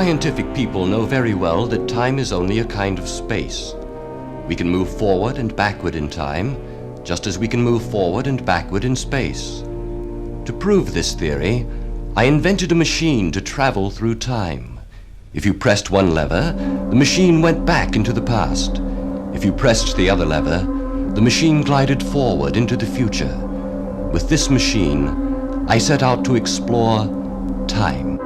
Scientific people know very well that time is only a kind of space. We can move forward and backward in time, just as we can move forward and backward in space. To prove this theory, I invented a machine to travel through time. If you pressed one lever, the machine went back into the past. If you pressed the other lever, the machine glided forward into the future. With this machine, I set out to explore time.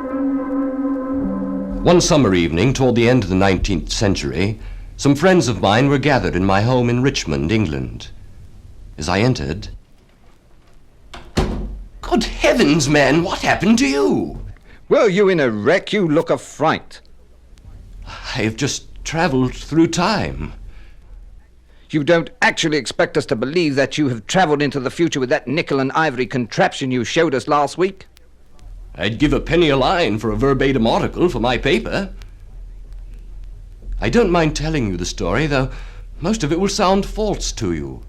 One summer evening toward the end of the 19th century, some friends of mine were gathered in my home in Richmond, England. As I entered, "Good heavens, man, what happened to you?" Were you in a wreck? You look a fright. "I have just traveled through time." You don't actually expect us to believe that you have traveled into the future with that nickel and ivory contraption you showed us last week? I'd give a penny a line for a verbatim article for my paper. I don't mind telling you the story, though most of it will sound false to you.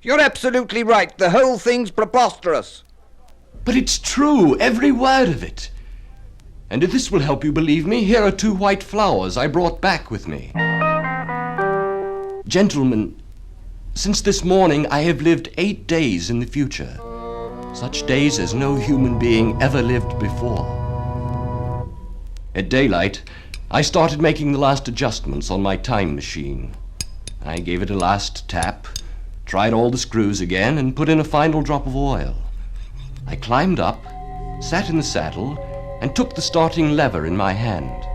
You're absolutely right. The whole thing's preposterous. But it's true, every word of it. And if this will help you believe me, here are 2 white flowers I brought back with me. Gentlemen, since this morning I have lived 8 days in the future. Such days as no human being ever lived before. At daylight, I started making the last adjustments on my time machine. I gave it a last tap, tried all the screws again, and put in a final drop of oil. I climbed up, sat in the saddle, and took the starting lever in my hand.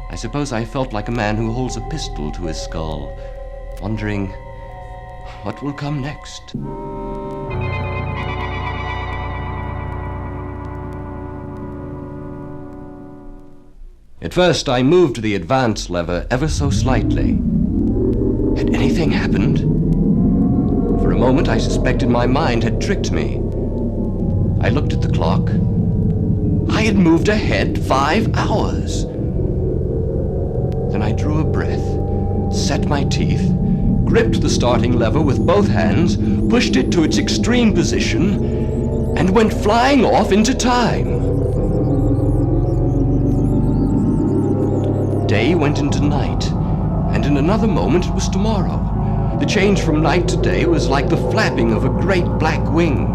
I suppose I felt like a man who holds a pistol to his skull, wondering what will come next. At first, I moved the advance lever ever so slightly. Had anything happened? For a moment, I suspected my mind had tricked me. I looked at the clock. I had moved ahead 5 hours. Then I drew a breath, set my teeth, gripped the starting lever with both hands, pushed it to its extreme position, and went flying off into time. Day went into night, and in another moment it was tomorrow. The change from night to day was like the flapping of a great black wing.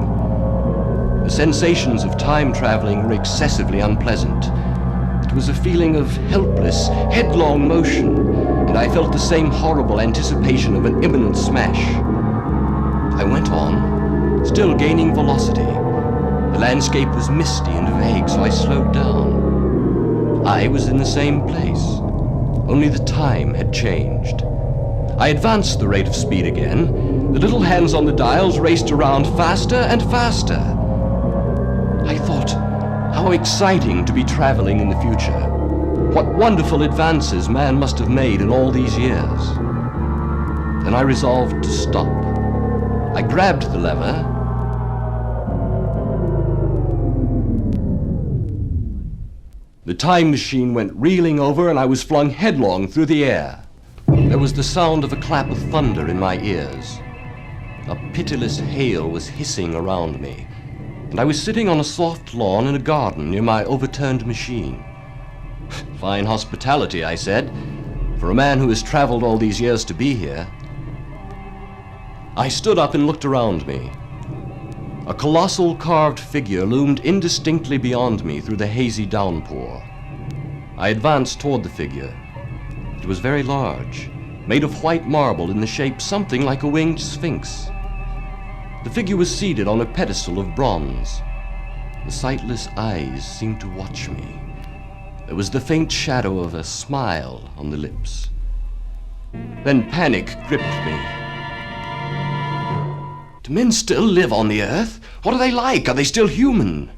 The sensations of time traveling were excessively unpleasant. It was a feeling of helpless, headlong motion, and I felt the same horrible anticipation of an imminent smash. I went on, still gaining velocity. The landscape was misty and vague, so I slowed down. I was in the same place, only the time had changed. I advanced the rate of speed again. The little hands on the dials raced around faster and faster. I thought, how exciting to be traveling in the future. What wonderful advances man must have made in all these years. Then I resolved to stop. I grabbed the lever. The time machine went reeling over and I was flung headlong through the air. There was the sound of a clap of thunder in my ears. A pitiless hail was hissing around me, and I was sitting on a soft lawn in a garden near my overturned machine. "Fine hospitality," I said, "for a man who has traveled all these years to be here." I stood up and looked around me. A colossal carved figure loomed indistinctly beyond me through the hazy downpour. I advanced toward the figure. It was very large, made of white marble in the shape something like a winged sphinx. The figure was seated on a pedestal of bronze. The sightless eyes seemed to watch me. There was the faint shadow of a smile on the lips. Then panic gripped me. Do men still live on the earth? What are they like? Are they still human?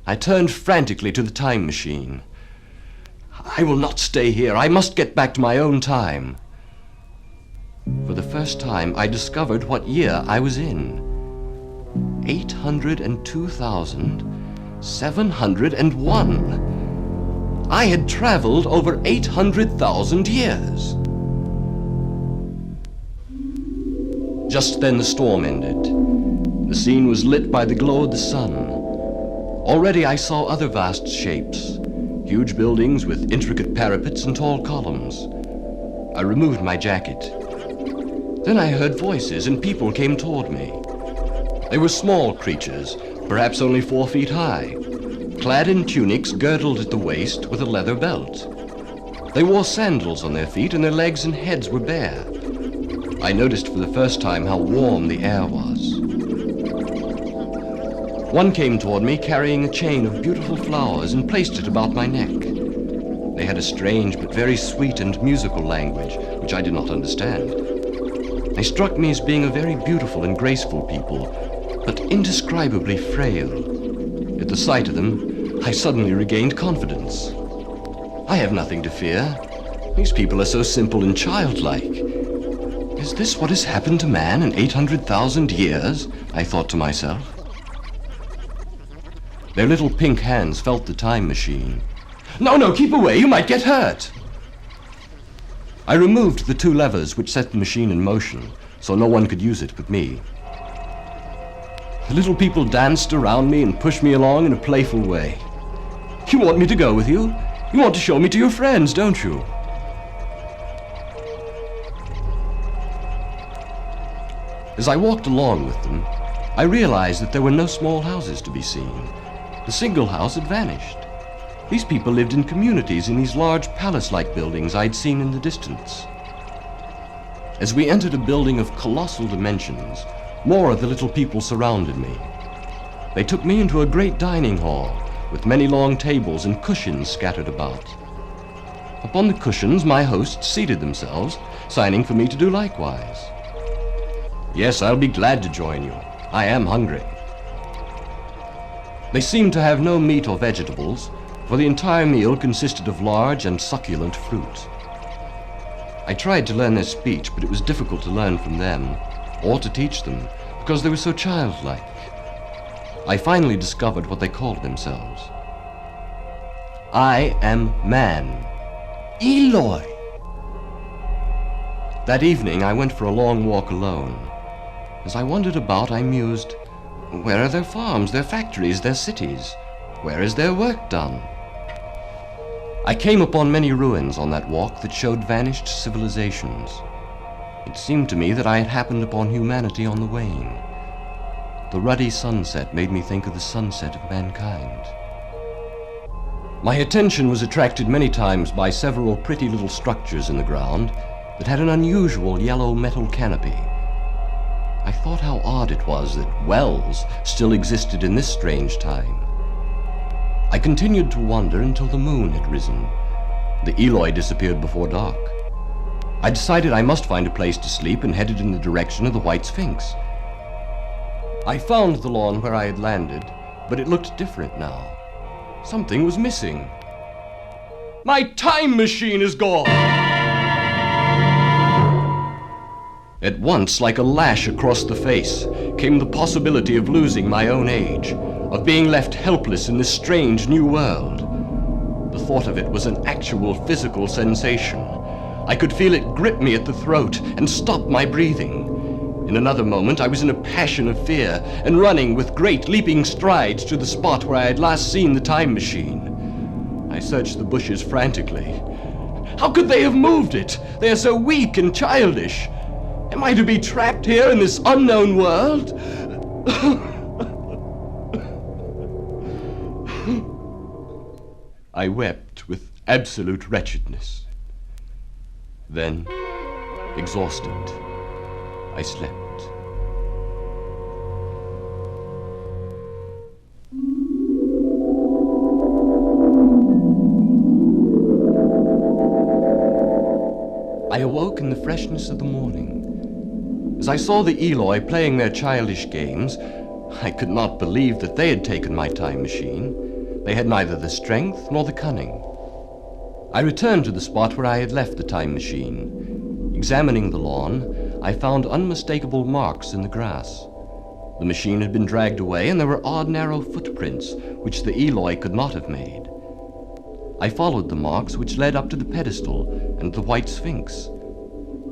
I turned frantically to the time machine. I will not stay here. I must get back to my own time. For the first time, I discovered what year I was in. 802,701. I had traveled over 800,000 years. Just then the storm ended. The scene was lit by the glow of the sun. Already I saw other vast shapes, huge buildings with intricate parapets and tall columns. I removed my jacket. Then I heard voices and people came toward me. They were small creatures, perhaps only 4 feet high, clad in tunics girdled at the waist with a leather belt. They wore sandals on their feet and their legs and heads were bare. I noticed for the first time how warm the air was. One came toward me carrying a chain of beautiful flowers and placed it about my neck. They had a strange but very sweet and musical language, which I did not understand. They struck me as being a very beautiful and graceful people, but indescribably frail. At the sight of them, I suddenly regained confidence. I have nothing to fear. These people are so simple and childlike. Is this what has happened to man in 800,000 years? I thought to myself. Their little pink hands felt the time machine. No, keep away, you might get hurt. I removed the 2 levers which set the machine in motion, so no one could use it but me. The little people danced around me and pushed me along in a playful way. You want me to go with you? You want to show me to your friends, don't you? As I walked along with them, I realized that there were no small houses to be seen. The single house had vanished. These people lived in communities in these large palace-like buildings I'd seen in the distance. As we entered a building of colossal dimensions, more of the little people surrounded me. They took me into a great dining hall with many long tables and cushions scattered about. Upon the cushions, my hosts seated themselves, signing for me to do likewise. Yes, I'll be glad to join you. I am hungry. They seemed to have no meat or vegetables, for the entire meal consisted of large and succulent fruit. I tried to learn their speech, but it was difficult to learn from them, or to teach them, because they were so childlike. I finally discovered what they called themselves. I am man. Eloi! That evening, I went for a long walk alone. As I wandered about, I mused, where are their farms, their factories, their cities? Where is their work done? I came upon many ruins on that walk that showed vanished civilizations. It seemed to me that I had happened upon humanity on the wane. The ruddy sunset made me think of the sunset of mankind. My attention was attracted many times by several pretty little structures in the ground that had an unusual yellow metal canopy. I thought how odd it was that wells still existed in this strange time. I continued to wonder until the moon had risen. The Eloi disappeared before dark. I decided I must find a place to sleep and headed in the direction of the White Sphinx. I found the lawn where I had landed, but it looked different now. Something was missing. My time machine is gone! At once, like a lash across the face, came the possibility of losing my own age, of being left helpless in this strange new world. The thought of it was an actual physical sensation. I could feel it grip me at the throat and stop my breathing. In another moment, I was in a passion of fear and running with great leaping strides to the spot where I had last seen the time machine. I searched the bushes frantically. How could they have moved it? They are so weak and childish. Am I to be trapped here in this unknown world? I wept with absolute wretchedness. Then, exhausted, I slept. I awoke in the freshness of the morning. As I saw the Eloi playing their childish games, I could not believe that they had taken my time machine. They had neither the strength nor the cunning. I returned to the spot where I had left the time machine. Examining the lawn, I found unmistakable marks in the grass. The machine had been dragged away, and there were odd, narrow footprints, which the Eloi could not have made. I followed the marks which led up to the pedestal and the White Sphinx.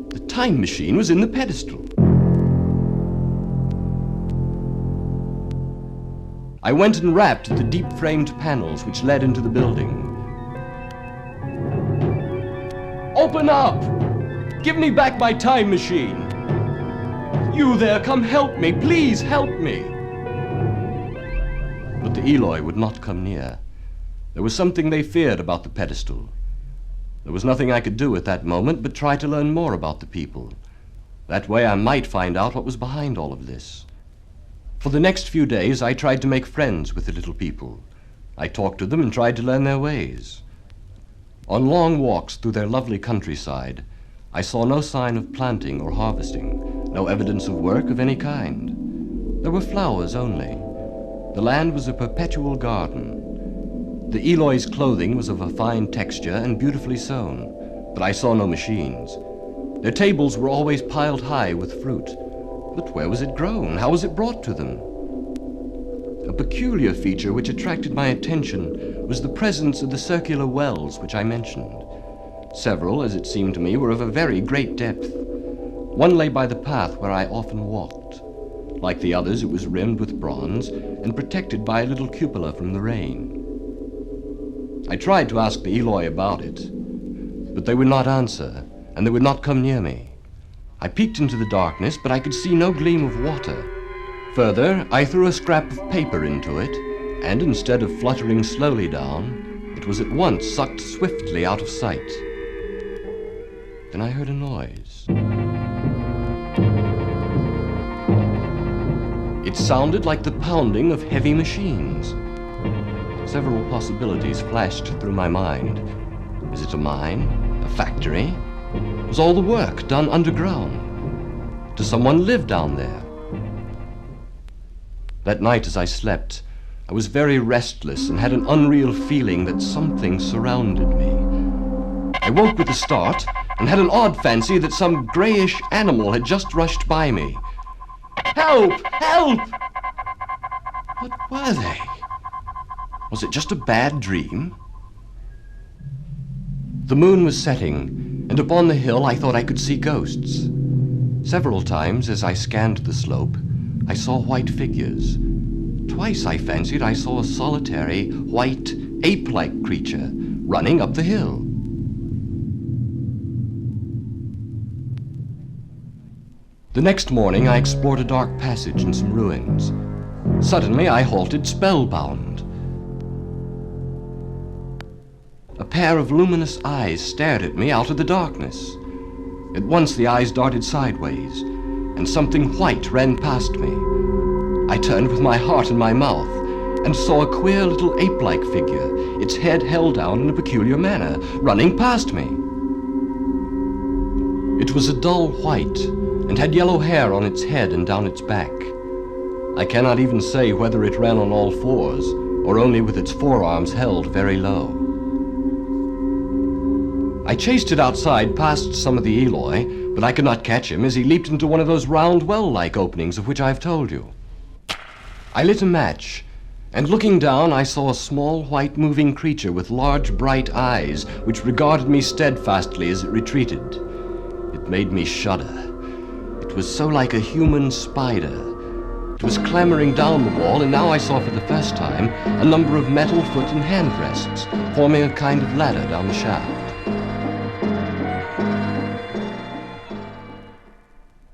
The time machine was in the pedestal. I went and rapped at the deep-framed panels which led into the building. Open up! Give me back my time machine! You there, come help me! Please help me! But the Eloi would not come near. There was something they feared about the pedestal. There was nothing I could do at that moment but try to learn more about the people. That way I might find out what was behind all of this. For the next few days, I tried to make friends with the little people. I talked to them and tried to learn their ways. On long walks through their lovely countryside, I saw no sign of planting or harvesting, no evidence of work of any kind. There were flowers only. The land was a perpetual garden. The Eloi's clothing was of a fine texture and beautifully sewn, but I saw no machines. Their tables were always piled high with fruit. But where was it grown? How was it brought to them? A peculiar feature which attracted my attention was the presence of the circular wells which I mentioned. Several, as it seemed to me, were of a very great depth. One lay by the path where I often walked. Like the others, it was rimmed with bronze and protected by a little cupola from the rain. I tried to ask the Eloi about it, but they would not answer, and they would not come near me. I peeked into the darkness, but I could see no gleam of water. Further, I threw a scrap of paper into it, and instead of fluttering slowly down, it was at once sucked swiftly out of sight. Then I heard a noise. It sounded like the pounding of heavy machines. Several possibilities flashed through my mind. Is it a mine? A factory? Was all the work done underground? Does someone live down there? That night as I slept, I was very restless and had an unreal feeling that something surrounded me. I woke with a start and had an odd fancy that some grayish animal had just rushed by me. Help! Help! What were they? Was it just a bad dream? The moon was setting, and upon the hill I thought I could see ghosts. Several times as I scanned the slope, I saw white figures. Twice I fancied I saw a solitary, white, ape-like creature running up the hill. The next morning I explored a dark passage and some ruins. Suddenly I halted spellbound. A pair of luminous eyes stared at me out of the darkness. At once the eyes darted sideways, and something white ran past me. I turned with my heart in my mouth, and saw a queer little ape-like figure, its head held down in a peculiar manner, running past me. It was a dull white, and had yellow hair on its head and down its back. I cannot even say whether it ran on all fours, or only with its forearms held very low. I chased it outside past some of the Eloi, but I could not catch him as he leaped into one of those round well-like openings of which I have told you. I lit a match, and looking down I saw a small white moving creature with large bright eyes which regarded me steadfastly as it retreated. It made me shudder. It was so like a human spider. It was clambering down the wall, and now I saw for the first time a number of metal foot and hand rests, forming a kind of ladder down the shaft.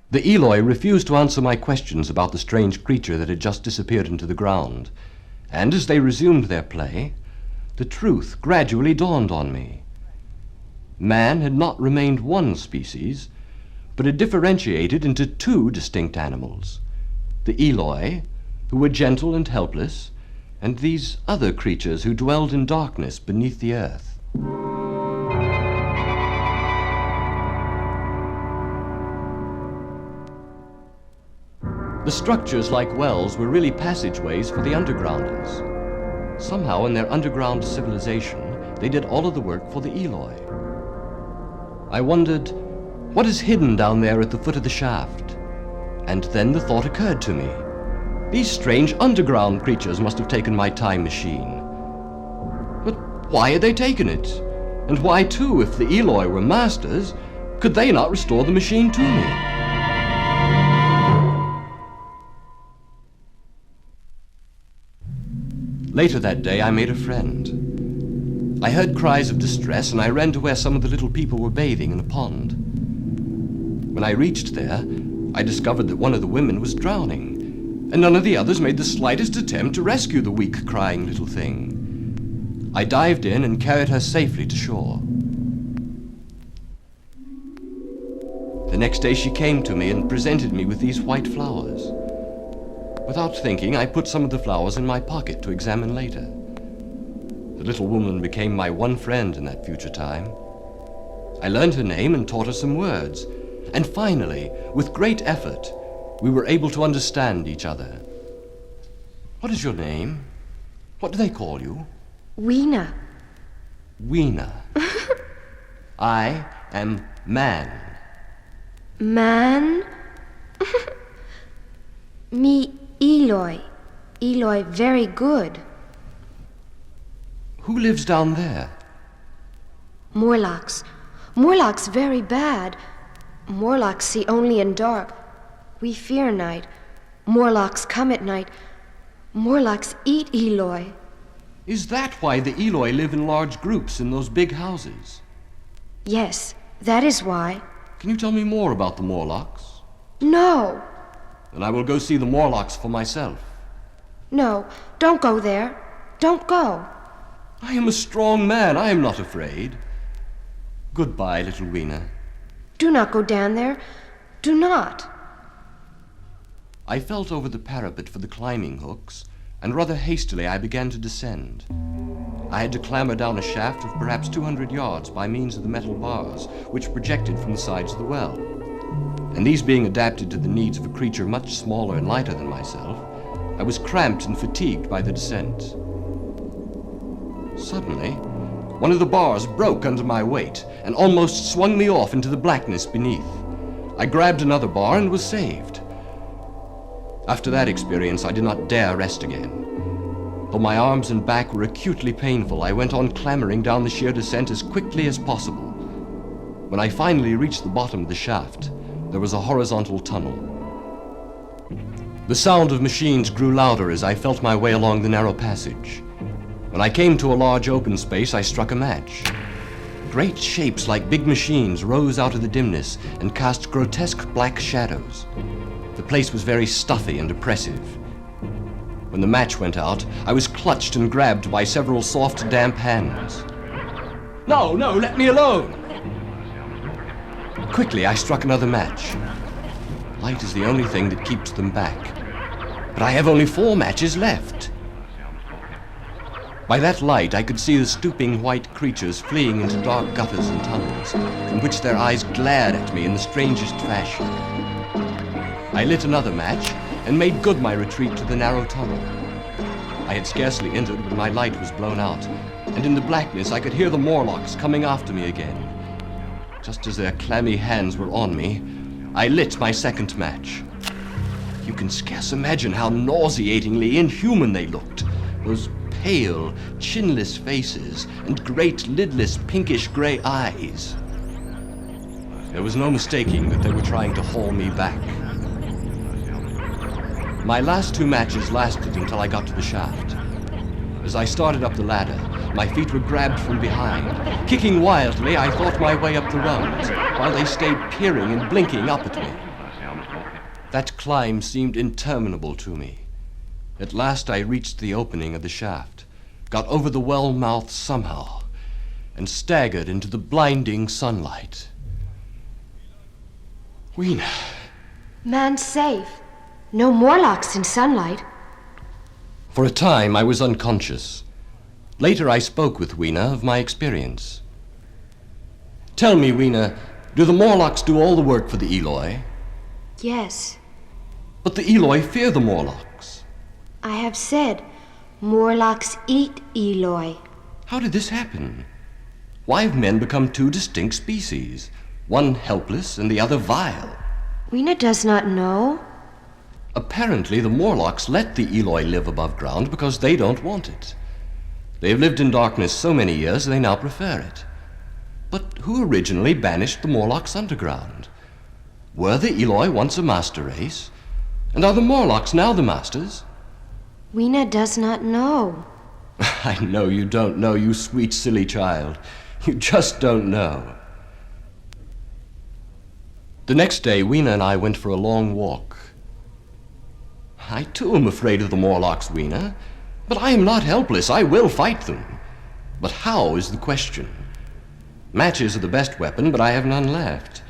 The Eloi refused to answer my questions about the strange creature that had just disappeared into the ground, and as they resumed their play, the truth gradually dawned on me. Man had not remained one species, but had differentiated into two distinct animals. The Eloi, who were gentle and helpless, and these other creatures who dwelled in darkness beneath the earth. The structures, like wells, were really passageways for the undergrounders. Somehow, in their underground civilization, they did all of the work for the Eloi. I wondered, what is hidden down there at the foot of the shaft? And then the thought occurred to me. These strange underground creatures must have taken my time machine. But why had they taken it? And why, too, if the Eloi were masters, could they not restore the machine to me? Later that day, I made a friend. I heard cries of distress, and I ran to where some of the little people were bathing in a pond. When I reached there, I discovered that one of the women was drowning, and none of the others made the slightest attempt to rescue the weak, crying little thing. I dived in and carried her safely to shore. The next day she came to me and presented me with these white flowers. Without thinking, I put some of the flowers in my pocket to examine later. The little woman became my one friend in that future time. I learned her name and taught her some words, and finally, with great effort, we were able to understand each other. What is your name? What do they call you? Weena. Weena. I am Man. Man? Me, Eloi. Eloi, very good. Who lives down there? Morlocks. Morlocks very bad. Morlocks see only in dark. We fear night. Morlocks come at night. Morlocks eat Eloi. Is that why the Eloi live in large groups in those big houses? Yes, that is why. Can you tell me more about the Morlocks? No. Then I will go see the Morlocks for myself. No, don't go there. Don't go. I am a strong man. I am not afraid. Goodbye, little Weena. Do not go down there. Do not. I felt over the parapet for the climbing hooks, and rather hastily I began to descend. I had to clamber down a shaft of perhaps 200 yards by means of the metal bars, which projected from the sides of the well. And these being adapted to the needs of a creature much smaller and lighter than myself, I was cramped and fatigued by the descent. Suddenly, one of the bars broke under my weight and almost swung me off into the blackness beneath. I grabbed another bar and was saved. After that experience, I did not dare rest again. Though my arms and back were acutely painful, I went on clambering down the sheer descent as quickly as possible. When I finally reached the bottom of the shaft, there was a horizontal tunnel. The sound of machines grew louder as I felt my way along the narrow passage. When I came to a large open space, I struck a match. Great shapes like big machines rose out of the dimness and cast grotesque black shadows. The place was very stuffy and oppressive. When the match went out, I was clutched and grabbed by several soft, damp hands. No, let me alone! Quickly, I struck another match. Light is the only thing that keeps them back. But I have only 4 matches left. By that light, I could see the stooping white creatures fleeing into dark gutters and tunnels, from which their eyes glared at me in the strangest fashion. I lit another match and made good my retreat to the narrow tunnel. I had scarcely entered when my light was blown out, and in the blackness I could hear the Morlocks coming after me again. Just as their clammy hands were on me, I lit my second match. You can scarce imagine how nauseatingly inhuman they looked. Those pale, chinless faces and great lidless pinkish-gray eyes. There was no mistaking that they were trying to haul me back. My last 2 matches lasted until I got to the shaft. As I started up the ladder, my feet were grabbed from behind. Kicking wildly, I fought my way up the rungs, while they stayed peering and blinking up at me. That climb seemed interminable to me. At last I reached the opening of the shaft, got over the well mouth somehow, and staggered into the blinding sunlight. Weena. Man's safe. No Morlocks in sunlight. For a time I was unconscious. Later I spoke with Weena of my experience. Tell me, Weena, do the Morlocks do all the work for the Eloi? Yes. But the Eloi fear the Morlocks. I have said, Morlocks eat Eloi. How did this happen? Why have men become 2 distinct species? One helpless and the other vile. Weena does not know. Apparently, the Morlocks let the Eloi live above ground because they don't want it. They have lived in darkness so many years they now prefer it. But who originally banished the Morlocks underground? Were the Eloi once a master race? And are the Morlocks now the masters? Weena does not know. I know you don't know, you sweet, silly child. You just don't know. The next day, Weena and I went for a long walk. I too am afraid of the Morlocks, Weena, but I am not helpless. I will fight them. But how is the question? Matches are the best weapon, but I have none left.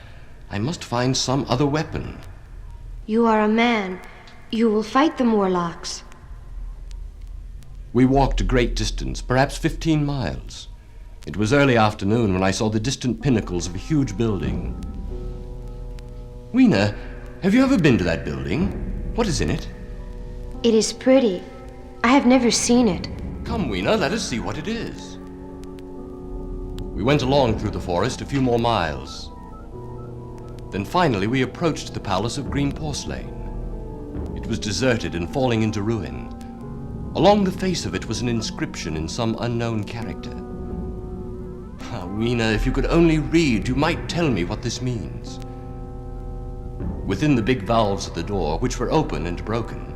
I must find some other weapon. You are a man. You will fight the Morlocks. We walked a great distance, perhaps 15 miles. It was early afternoon when I saw the distant pinnacles of a huge building. Weena, have you ever been to that building? What is in it? It is pretty. I have never seen it. Come, Weena, let us see what it is. We went along through the forest a few more miles. Then finally we approached the palace of green porcelain. It was deserted and falling into ruin. Along the face of it was an inscription in some unknown character. Ah, Weena, if you could only read, you might tell me what this means. Within the big valves at the door, which were open and broken,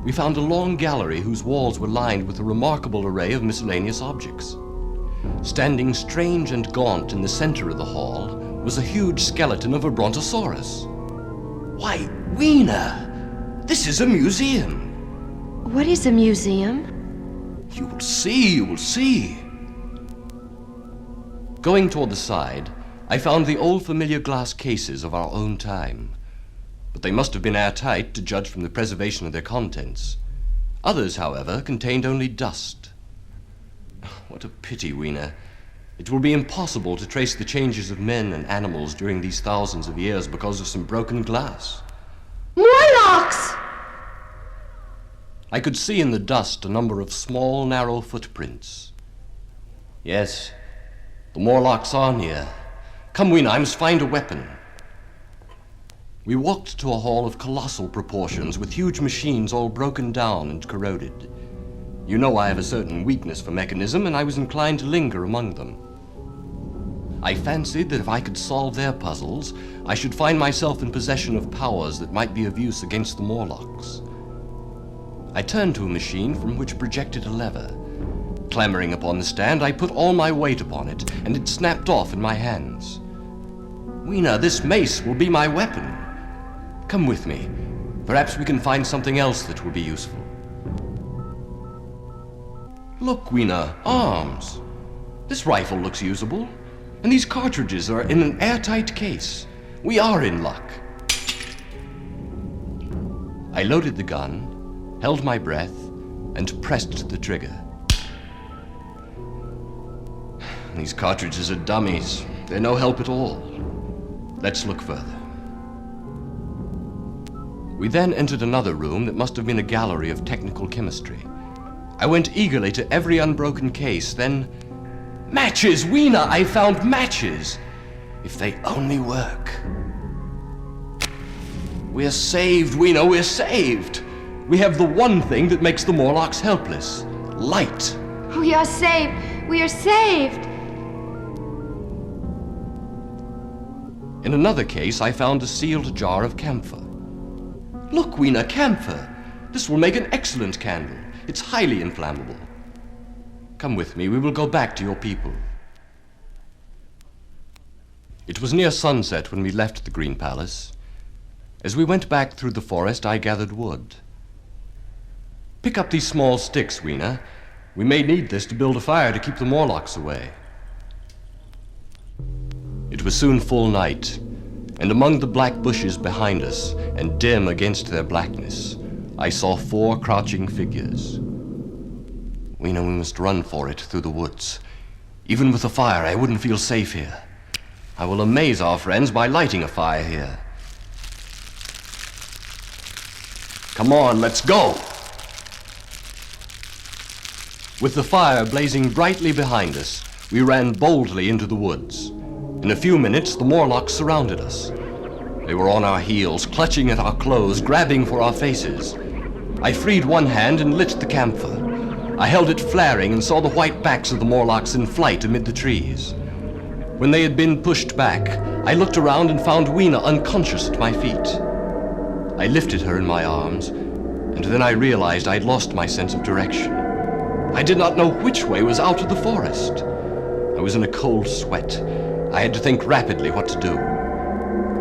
we found a long gallery whose walls were lined with a remarkable array of miscellaneous objects. Standing strange and gaunt in the center of the hall was a huge skeleton of a brontosaurus. Why, Weena, this is a museum. What is a museum? You will see, you will see. Going toward the side, I found the old familiar glass cases of our own time. But they must have been airtight to judge from the preservation of their contents. Others, however, contained only dust. What a pity, Weena. It will be impossible to trace the changes of men and animals during these thousands of years because of some broken glass. Morlocks! I could see in the dust a number of small, narrow footprints. Yes, the Morlocks are near. Come, Weena, I must find a weapon. We walked to a hall of colossal proportions with huge machines all broken down and corroded. You know I have a certain weakness for mechanism, and I was inclined to linger among them. I fancied that if I could solve their puzzles, I should find myself in possession of powers that might be of use against the Morlocks. I turned to a machine from which projected a lever. Clambering upon the stand, I put all my weight upon it, and it snapped off in my hands. Weena, this mace will be my weapon. Come with me. Perhaps we can find something else that will be useful. Look, Weena, arms. This rifle looks usable, and these cartridges are in an airtight case. We are in luck. I loaded the gun, held my breath, and pressed the trigger. These cartridges are dummies. They're no help at all. Let's look further. We then entered another room that must have been a gallery of technical chemistry. I went eagerly to every unbroken case, then... Matches! Weena, I found matches! If they only work. We're saved, Weena, we're saved! We have the one thing that makes the Morlocks helpless. Light. We are saved! We are saved! In another case, I found a sealed jar of camphor. Look, Weena, camphor. This will make an excellent candle. It's highly inflammable. Come with me, we will go back to your people. It was near sunset when we left the Green Palace. As we went back through the forest, I gathered wood. Pick up these small sticks, Weena. We may need this to build a fire to keep the Morlocks away. It was soon full night, and among the black bushes behind us, and dim against their blackness, I saw 4 crouching figures. Weena, we must run for it through the woods. Even with a fire, I wouldn't feel safe here. I will amaze our friends by lighting a fire here. Come on, let's go! With the fire blazing brightly behind us, we ran boldly into the woods. In a few minutes, the Morlocks surrounded us. They were on our heels, clutching at our clothes, grabbing for our faces. I freed one hand and lit the camphor. I held it flaring and saw the white backs of the Morlocks in flight amid the trees. When they had been pushed back, I looked around and found Weena unconscious at my feet. I lifted her in my arms, and then I realized I'd lost my sense of direction. I did not know which way was out of the forest. I was in a cold sweat. I had to think rapidly what to do.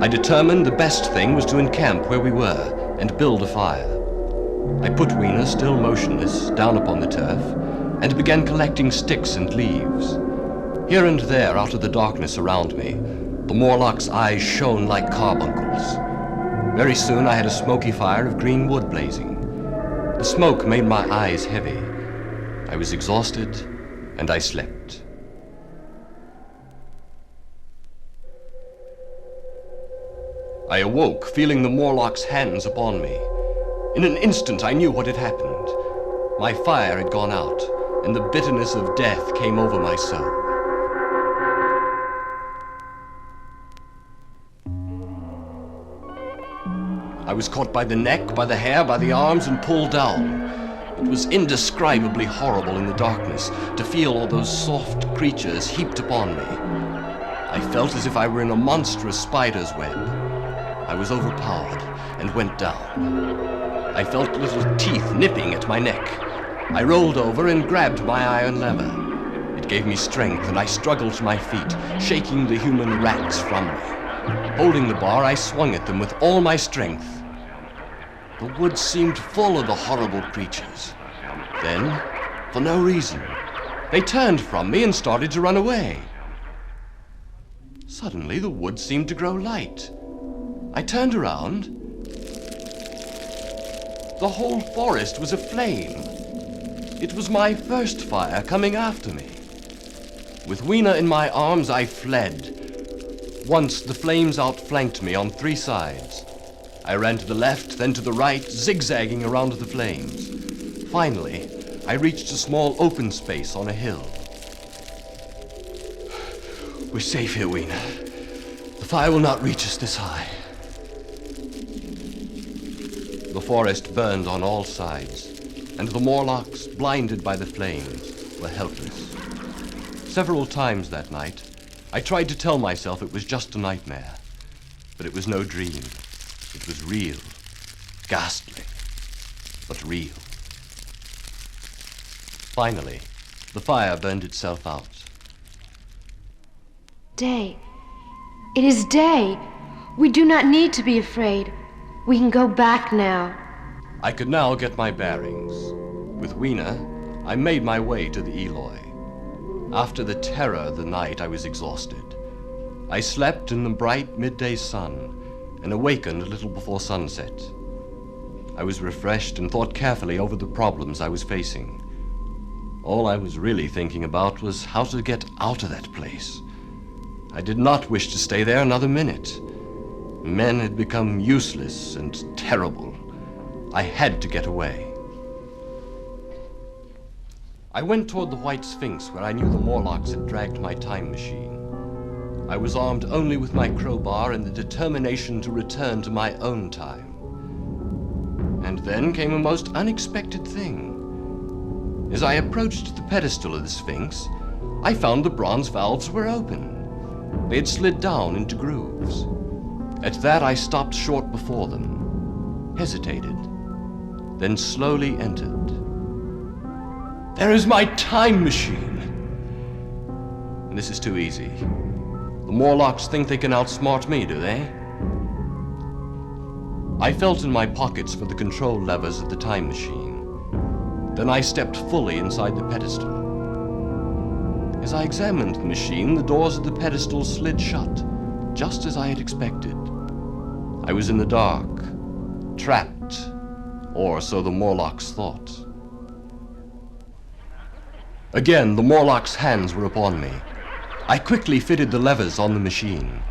I determined the best thing was to encamp where we were and build a fire. I put Weena, still motionless, down upon the turf and began collecting sticks and leaves. Here and there, out of the darkness around me, the Morlock's eyes shone like carbuncles. Very soon I had a smoky fire of green wood blazing. The smoke made my eyes heavy. I was exhausted, and I slept. I awoke, feeling the Morlock's hands upon me. In an instant, I knew what had happened. My fire had gone out, and the bitterness of death came over my soul. I was caught by the neck, by the hair, by the arms, and pulled down. It was indescribably horrible in the darkness to feel all those soft creatures heaped upon me. I felt as if I were in a monstrous spider's web. I was overpowered and went down. I felt little teeth nipping at my neck. I rolled over and grabbed my iron lever. It gave me strength, and I struggled to my feet, shaking the human rats from me. Holding the bar, I swung at them with all my strength. The woods seemed full of the horrible creatures. Then, for no reason, they turned from me and started to run away. Suddenly, the woods seemed to grow light. I turned around. The whole forest was aflame. It was my first fire coming after me. With Weena in my arms, I fled. Once the flames outflanked me on 3 sides. I ran to the left, then to the right, zigzagging around the flames. Finally, I reached a small open space on a hill. We're safe here, Weena. The fire will not reach us this high. The forest burned on all sides, and the Morlocks, blinded by the flames, were helpless. Several times that night, I tried to tell myself it was just a nightmare, but it was no dream. It was real, ghastly, but real. Finally, the fire burned itself out. Day. It is day. We do not need to be afraid. We can go back now. I could now get my bearings. With Weena, I made my way to the Eloi. After the terror of the night, I was exhausted. I slept in the bright midday sun and awakened a little before sunset. I was refreshed and thought carefully over the problems I was facing. All I was really thinking about was how to get out of that place. I did not wish to stay there another minute. Men had become useless and terrible. I had to get away. I went toward the White Sphinx, where I knew the Morlocks had dragged my time machine. I was armed only with my crowbar and the determination to return to my own time. And then came a most unexpected thing. As I approached the pedestal of the Sphinx, I found the bronze valves were open. They had slid down into grooves. At that, I stopped short before them, hesitated, then slowly entered. There is my time machine! And this is too easy. The Morlocks think they can outsmart me, do they? I felt in my pockets for the control levers of the time machine. Then I stepped fully inside the pedestal. As I examined the machine, the doors of the pedestal slid shut, just as I had expected. I was in the dark, trapped, or so the Morlocks thought. Again, the Morlocks' hands were upon me. I quickly fitted the levers on the machine.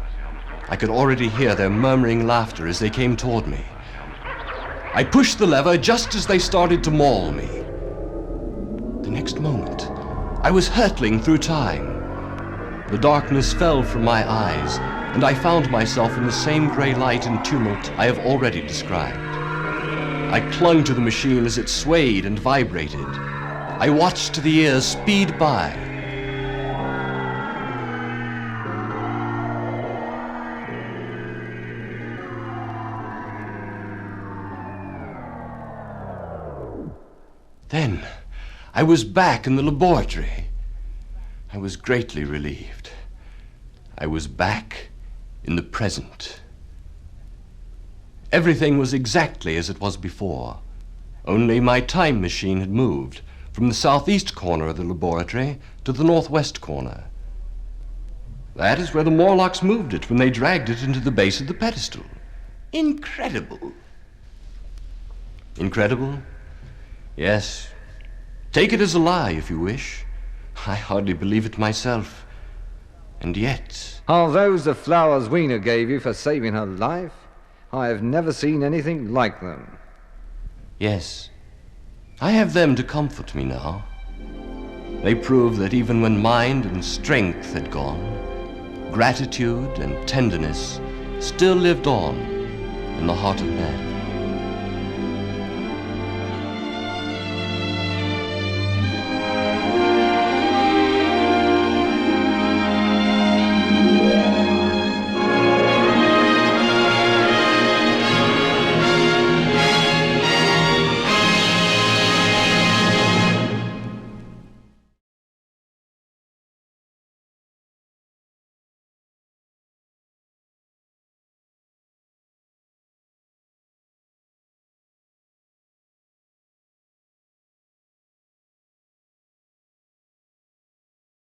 I could already hear their murmuring laughter as they came toward me. I pushed the lever just as they started to maul me. The next moment, I was hurtling through time. The darkness fell from my eyes, and I found myself in the same gray light and tumult I have already described. I clung to the machine as it swayed and vibrated. I watched the years speed by. Then, I was back in the laboratory. I was greatly relieved. I was back in the present. Everything was exactly as it was before, only my time machine had moved from the southeast corner of the laboratory to the northwest corner. That is where the Morlocks moved it when they dragged it into the base of the pedestal. Incredible. Incredible? Yes. Take it as a lie if you wish. I hardly believe it myself. And yet... Are those the flowers Weena gave you for saving her life? I have never seen anything like them. Yes. I have them to comfort me now. They prove that even when mind and strength had gone, gratitude and tenderness still lived on in the heart of man.